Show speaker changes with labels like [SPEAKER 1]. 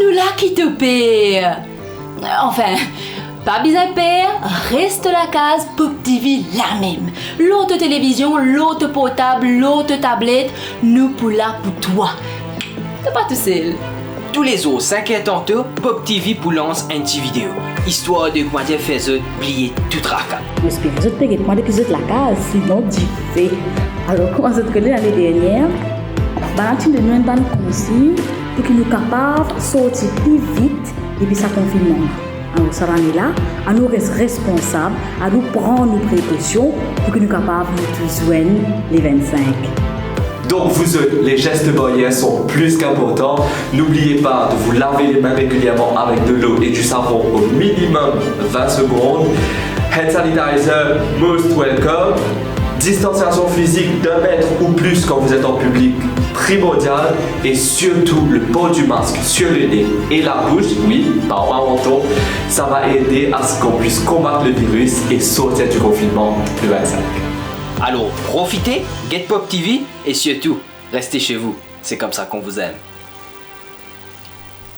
[SPEAKER 1] nous là qui te paie. Enfin, pas besoin de payer, reste la case Pop TV la même. L'autre télévision, l'autre portable, l'autre tablette, nous pour là pour toi. T'es pas tout seul.
[SPEAKER 2] Tous les autres 50 ans, Pop TV pour lance une petite vidéo. Histoire de comment faire oublier tout tracas.
[SPEAKER 3] J'espère que je te paye moi l'épisode de la case, sinon tu fais. Alors, comment ça te connaît l'année dernière? Tu nous donnes une consigne pour que nous soyons capables de sortir plus vite depuis sa confinement. Alors, ça va là, à nous rester responsables, à nous prendre nos précautions pour que nous soyons capables de nous joindre les 25.
[SPEAKER 4] Donc vous autres, les gestes barrières sont plus qu'importants. N'oubliez pas de vous laver les mains régulièrement avec de l'eau et du savon au minimum 20 secondes. Hand sanitizer, most welcome. Distanciation physique d'1 mètre ou plus quand vous êtes en public, primordial. Et surtout le port du masque sur le nez et la bouche, oui, par un menton, ça va aider à ce qu'on puisse combattre le virus et sortir du confinement le 25.
[SPEAKER 2] Alors, profitez, get Pop TV et surtout, restez chez vous. C'est comme ça qu'on vous aime.